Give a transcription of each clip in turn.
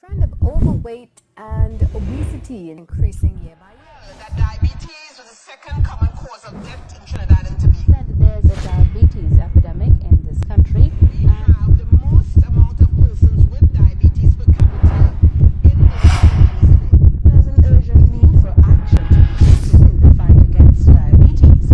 trend of overweight and obesity increasing year by year. That diabetes was the second common cause of death in Trinidad and Tobago. Said there's a diabetes epidemic in this country. We have the most amount of persons with diabetes per capita in the hemisphere. There's an urgent need for action to be taken in the fight against diabetes.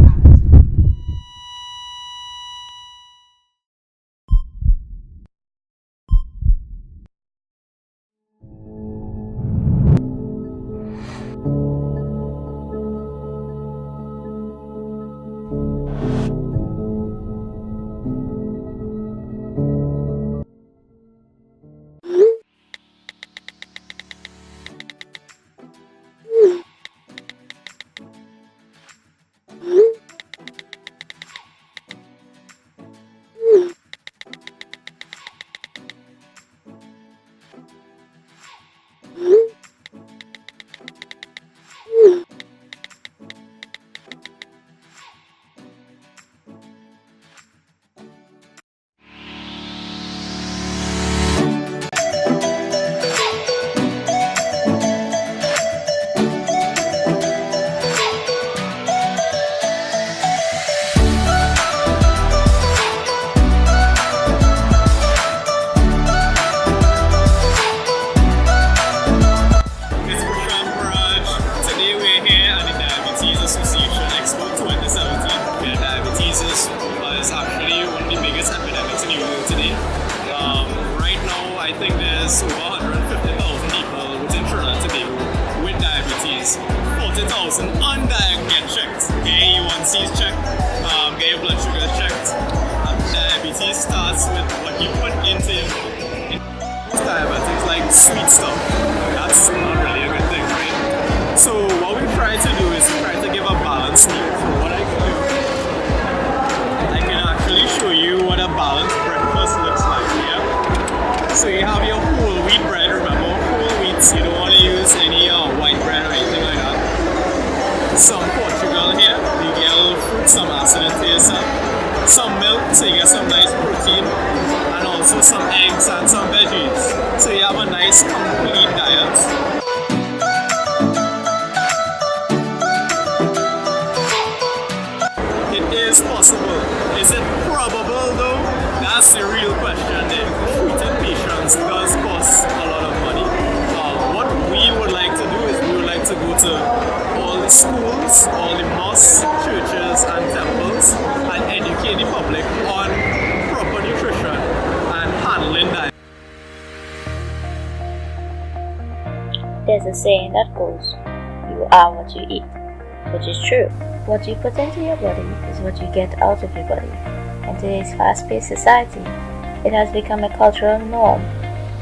I think there's over 150,000 people within Trinidad and Tobago with diabetes. 40,000 get checked. Get your A1Cs checked, get your blood sugars checked. Diabetes starts with what you put into your body. Diabetes like sweet stuff. That's not really a good thing, right? So what we try to do is we try to give a balanced meal. So what I can do, I can actually show you what a balanced breakfast looks like. Yeah. So you have your whole wheat bread, remember whole wheats, you don't want to use any white bread or anything like that. Some Portugal here, you get a little fruit, some acidity, some milk, so you get some nice protein, and also some eggs and some veggies. So you have a nice complete diet. It is possible. Is it probable though? That's the real question there. Treating patients does cost a lot of money. What we would like to do is we would like to go to all the schools, all the mosques, churches and temples and educate the public on proper nutrition and handling diet. There's a saying that goes, you are what you eat, which is true. What you put into your body is what you get out of your body. In today's fast-paced society, it has become a cultural norm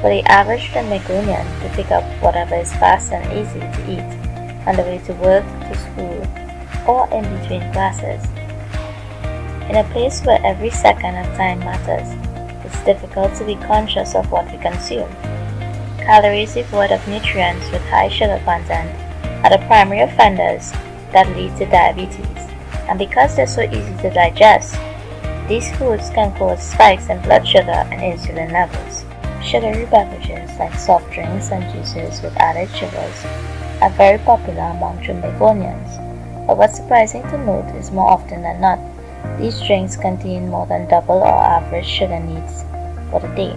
for the average Trinidadian to pick up whatever is fast and easy to eat on the way to work, to school, or in between classes. In a place where every second of time matters, it's difficult to be conscious of what we consume. Calories devoid of nutrients with high sugar content are the primary offenders that lead to diabetes, and because they're so easy to digest, these foods can cause spikes in blood sugar and insulin levels. Sugary beverages like soft drinks and juices with added sugars are very popular among Trinidadians, but what's surprising to note is more often than not, these drinks contain more than double our average sugar needs for the day,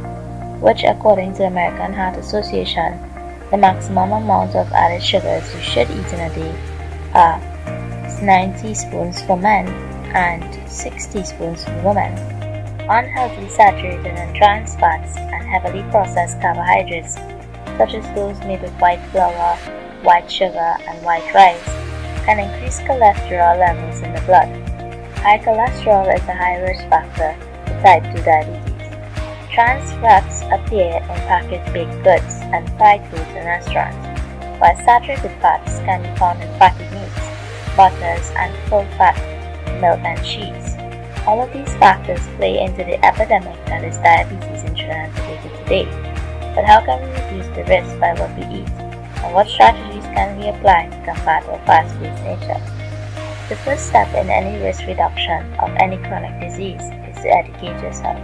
which according to the American Heart Association, the maximum amount of added sugars you should eat in a day are 9 teaspoons for men and 6 teaspoons for women. Unhealthy saturated and trans fats and heavily processed carbohydrates, such as those made with white flour, white sugar, and white rice, can increase cholesterol levels in the blood. High cholesterol is a high risk factor for type 2 diabetes. Trans fats appear in packaged baked goods and fried foods in restaurants, while saturated fats can be found in fatty meats, butters, and full-fat milk and cheese. All of these factors play into the epidemic that is diabetes in Trinidad and Tobago today. But how can we reduce the risk by what we eat? And what strategies can we apply to combat our fast-paced nature? The first step in any risk reduction of any chronic disease is to educate yourself.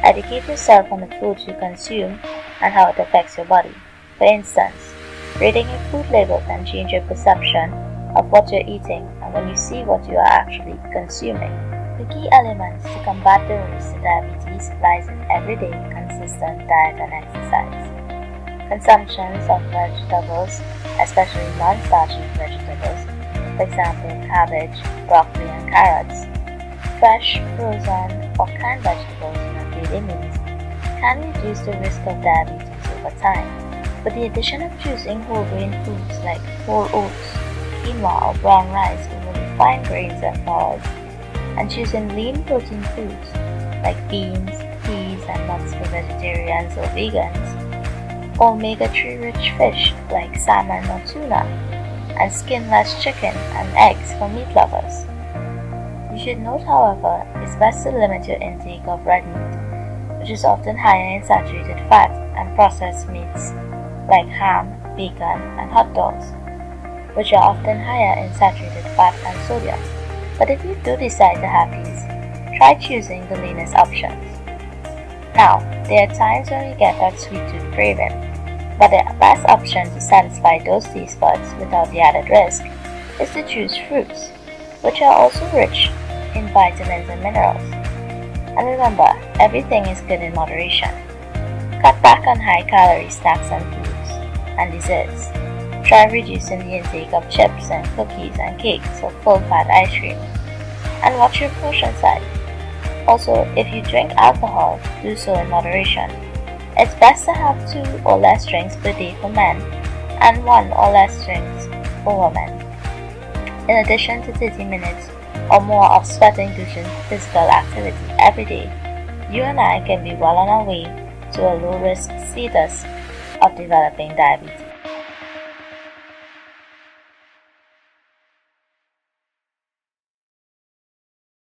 Educate yourself on the foods you consume and how it affects your body. For instance, reading a food label can change your perception of what you're eating and when you see what you are actually consuming. The key elements to combat the risk to diabetes lies in everyday, consistent diet and exercise. Consumptions of vegetables, especially non-starchy vegetables, for example cabbage, broccoli and carrots, fresh, frozen or canned vegetables in our daily meals can reduce the risk of diabetes over time. With the addition of choosing whole grain foods like whole oats, quinoa or brown rice over refined grains and flours, and choosing lean protein foods like beans, peas and nuts for vegetarians or vegans, omega-3 rich fish like salmon or tuna, and skinless chicken and eggs for meat lovers. You should note, however, it's best to limit your intake of red meat, which is often higher in saturated fat and processed meats like ham, bacon, and hot dogs, which are often higher in saturated fat and sodium. But if you do decide to have these, try choosing the leanest options. Now, there are times when we get that sweet tooth craving, but the best option to satisfy those taste buds without the added risk is to choose fruits, which are also rich in vitamins and minerals. And remember, everything is good in moderation. Cut back on high-calorie snacks and foods and desserts. Try reducing the intake of chips and cookies and cakes or full-fat ice cream. And watch your portion size. Also, if you drink alcohol, do so in moderation. It's best to have 2 or less drinks per day for men and 1 or less drinks for women. In addition to 30 minutes or more of sweat-inducing physical activity every day, you and I can be well on our way to a low-risk status of developing diabetes.